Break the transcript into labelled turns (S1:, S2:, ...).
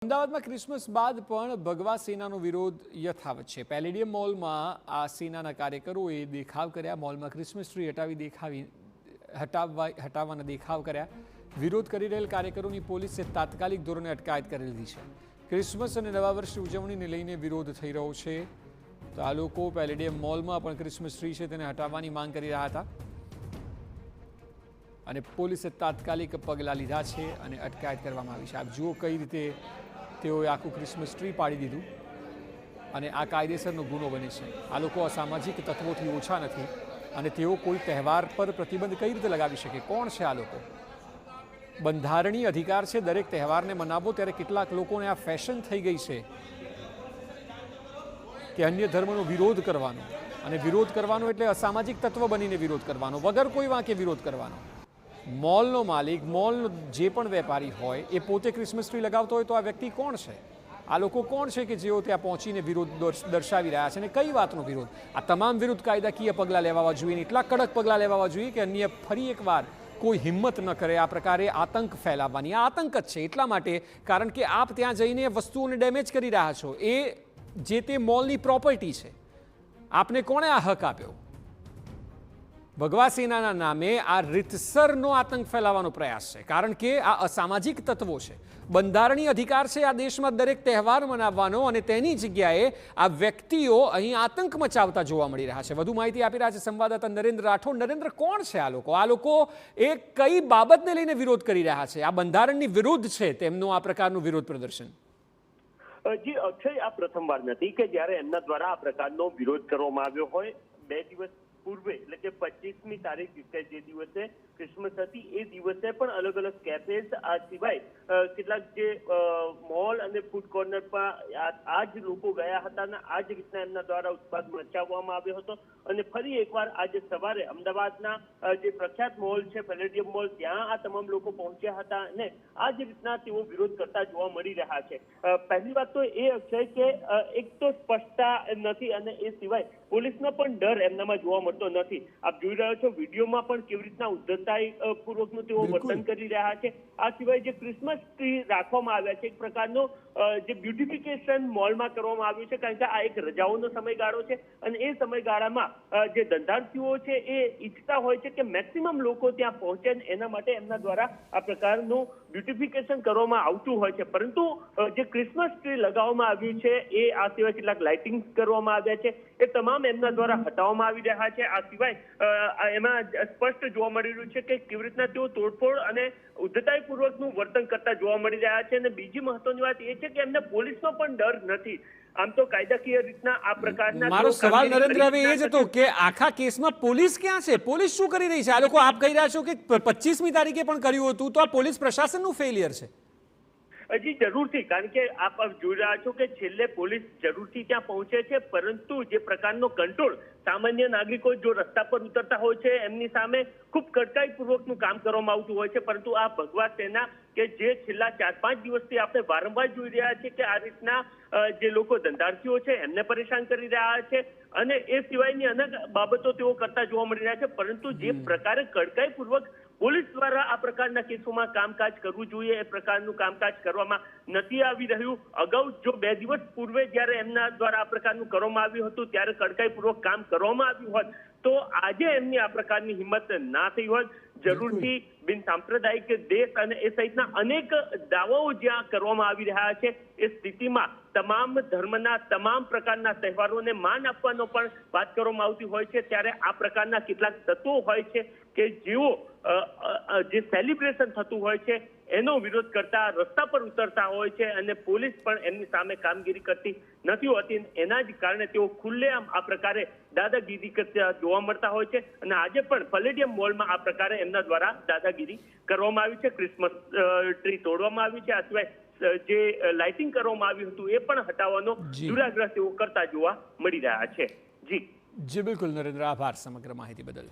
S1: અમદાવાદમાં ક્રિસમસ બાદ પણ ભગવા સેનાનો વિરોધ યથાવત છે। પેલેડિયમ મોલમાં આ સેનાના કાર્યકરોએ દેખાવ કર્યા। મોલમાં ક્રિસમસ ટ્રી હટાવવાના દેખાવ કર્યા। વિરોધ કરી રહેલ કાર્યકરોની પોલીસે તાત્કાલિક ધોરણે અટકાયત કરી લીધી છે। ક્રિસમસ અને નવા વર્ષની ઉજવણીને લઈને વિરોધ થઈ રહ્યો છે। તો આ લોકો પેલેડિયમ મોલમાં પણ ક્રિસમસ ટ્રી છે તેને હટાવવાની માંગ કરી રહ્યા હતા અને પોલીસે તાત્કાલિક પગલાં લીધા છે અને અટકાયત કરવામાં આવી છે। આપ જુઓ કઈ રીતે તેઓએ આખું ક્રિસમસ ટ્રી પાડી દીધું અને આ કાયદેસરનો ગુનો બને છે। આ લોકો અસામાજિક તત્વોથી ઓછા નથી અને તેઓ કોઈ તહેવાર પર પ્રતિબંધ કઈ રીતે લગાવી શકે? કોણ છે આ લોકો? બંધારણીય અધિકાર છે દરેક તહેવારને મનાવવો, ત્યારે કેટલાક લોકોને આ ફેશન થઈ ગઈ છે કે અન્ય ધર્મનો વિરોધ કરવાનો, અને વિરોધ કરવાનો એટલે અસામાજિક તત્વ બનીને વિરોધ કરવાનો, વગર કોઈ વાંકે વિરોધ કરવાનો। મોલનો માલિક, મોલનો જે પણ વેપારી હોય એ પોતે ક્રિસમસ ટ્રી લગાવતો હોય તો આ વ્યક્તિ કોણ છે? આ લોકો કોણ છે કે જેઓ ત્યાં પહોંચીને વિરોધ દર્શાવી રહ્યા છે અને કઈ વાતનો વિરોધ? આ તમામ વિરુદ્ધ કાયદાકીય પગલાં લેવા જોઈએ, એટલા કડક પગલાં લેવા જોઈએ કે અન્ય ફરી એકવાર કોઈ હિંમત ન કરે આ પ્રકારે આતંક ફેલાવવાની। આ આતંક જ છે એટલા માટે કારણ કે આપ ત્યાં જઈને વસ્તુઓને ડેમેજ કરી રહ્યા છો। એ જે તે મોલની પ્રોપર્ટી છે, આપને કોણે આ હક આપ્યો? ભગવા સેનાના નામે આ રીતસરનો આતંક ફેલાવવાનો પ્રયાસ છે, કારણ કે આ અસામાજિક તત્વો છે। બંધારણીય અધિકાર છે આ દેશમાં દરેક તહેવાર મનાવવાનો, અને તેની જગ્યાએ આ વ્યક્તિઓ અહીં આતંક મચાવતા જોવા મળી રહ્યા છે। વધુ માહિતી આપી રહ્યા છે સંવાદદાતા નરેન્દ્ર રાઠોડ। નરેન્દ્ર, કોણ છે આ લોકો? આ લોકો એ કઈ બાબતને લઈને વિરોધ કરી રહ્યા છે? આ બંધારણની વિરુદ્ધ છે તેમનું આ પ્રકારનું વિરોધ પ્રદર્શન?
S2: જી અક્ષય, આ પ્રથમવાર નથી કે જ્યારે એમના દ્વારા આ પ્રકારનો વિરોધ કરવામાં આવ્યો હોય। 2 દિવસ પૂર્વે એટલે કે 25મી તારીખ જે દિવસે ક્રિસમસ હતી એ દિવસે પણ અલગ અલગ કેફેઝ, આ સિવાય કેટલાક જે મોલ અને ફૂડ કોર્નર પર આ જ લોકો ગયા હતા અને આ જ રીતના એમના દ્વારા ઉત્પાદ મચાવવામાં આવ્યો હતો। અને ફરી એકવાર આજે સવારે અમદાવાદના જે પ્રખ્યાત મોલ છે પેલેડિયમ મોલ, ત્યાં આ તમામ લોકો પહોંચ્યા હતા અને આ જ રીતના તેઓ વિરોધ કરતા જોવા મળી રહ્યા છે। પહેલી વાત તો એ અક્ષય કે એક તો સ્પષ્ટતા નથી અને એ સિવાય પોલીસનો પણ ડર એમનામાં જોવા મળતો નથી। આપ જોઈ રહ્યા છો વિડીયોમાં પણ કેવી રીતના ઉદ્ધતાઈ પૂર્વકનું તેઓ વર્તન કરી રહ્યા છે। આ સિવાય જે ક્રિસમસ ટ્રી રાખવામાં આવ્યા છે, એક પ્રકારનો જે બ્યુટિફિકેશન મોલમાં કરવામાં આવ્યું છે, કારણ કે આ એક રજાઓનો સમયગાળો છે અને એ સમયગાળામાં જે ધંધાર્થીઓ છે એ ઈચ્છતા હોય છે કે મેક્સિમમ લોકો ત્યાં પહોંચે, એના માટે એમના દ્વારા આ પ્રકારનું બ્યુટિફિકેશન કરવામાં આવતું હોય છે। પરંતુ જે ક્રિસમસ ટ્રી લગાવવામાં આવ્યું છે એ આ સિવાય કેટલાક લાઇટિંગ કરવામાં આવ્યા છે એ તમામ એમના દ્વારા હટાવવામાં આવી રહ્યા છે। આ સિવાય એમાં સ્પષ્ટ જોવા મળી રહ્યું છે કે કેવી રીતના તેઓ તોડફોડ અને ઉદ્ધતાઈપૂર્વકનું વર્તન કરતા જોવા મળી રહ્યા છે। અને બીજી મહત્વની વાત એ છે કે એમને પોલીસનો પણ ડર નથી। આમ તો કાયદાકીય રીતના આ પ્રકારના
S1: મારો સવાલ નરેન્દ્ર હવે એ જ હતો કે આખા કેસમાં પોલીસ ક્યાં છે? પોલીસ શું કરી રહી છે? આ લોકો આપ કહી રહ્યા છો કે 25મી તારીખે પણ કર્યું હતું, તો આ પોલીસ પ્રશાસનનું ફેલિયર છે?
S2: જી જરૂરથી, કારણ કે આપ જોઈ રહ્યા છો કે છેલ્લે પોલીસ જરૂરથી ત્યાં પહોંચે છે, પરંતુ જે પ્રકારનો કંટ્રોલ સામાન્ય નાગરિકો જો રસ્તા પર ઉતરતા હોય છે એમની સામે ખૂબ કડકાઈપૂર્વકનું કામ કરવામાં આવતું હોય છે। પરંતુ આ ભગવા સેના કે જે છેલ્લા 4-5 દિવસથી આપણે વારંવાર જોઈ રહ્યા છે કે આ રીતના જે લોકો ધંધાર્થીઓ છે એમને પરેશાન કરી રહ્યા છે અને એ સિવાયની અનેક બાબતો તેઓ કરતા જોવા મળી રહ્યા છે। પરંતુ જે પ્રકારે કડકાઈપૂર્વક પોલીસ દ્વારા આ પ્રકારના કેસોમાં કામકાજ કરવું જોઈએ એ પ્રકારનું કામકાજ કરવામાં નથી આવી રહ્યું। અગાઉ જો 2 દિવસ પૂર્વે જ્યારે એમના દ્વારા આ પ્રકારનું કરવામાં આવ્યું હતું ત્યારે કડકાઈપૂર્વક કામ કરવામાં આવ્યું હોત તો આજે એમની આ પ્રકારની હિંમત ના થઈ હોત। જરૂરથી બિન સાંપ્રદાયિક દેશ અને એ સહિતના અનેક દાવાઓ જ્યાં કરવામાં આવી રહ્યા છે એ સ્થિતિમાં તમામ ધર્મના તમામ પ્રકારના તહેવારોને માન આપવાનો પણ વાત કરવામાં આવતી હોય છે, ત્યારે આ પ્રકારના કેટલાક તત્વો હોય છે કે જેઓ જે સેલિબ્રેશન થતું હોય છે એનો વિરોધ કરતા રસ્તા પર ઉતરતા હોય છે અને પોલીસ પણ એમની સામે કામગીરી કરતી નથી હોતી। એના જ કારણે તેઓ ખુલ્લેઆમ આ પ્રકારે દાદાગીરી કરતા જોવા મળતા હોય છે અને આજે પણ પેલેડિયમ મોલમાં આ પ્રકારે એમના દ્વારા દાદાગીરી કરવામાં આવી છે। ક્રિસમસ ટ્રી તોડવામાં આવ્યું છે, આ સિવાય જે લાઇટિંગ કરવામાં આવ્યું હતું એ પણ હટાવવાનો દુરાગ્રહ તેઓ કરતા જોવા મળી રહ્યા છે। જી
S1: બિલકુલ નરેન્દ્ર, આભાર સમગ્ર માહિતી બદલ।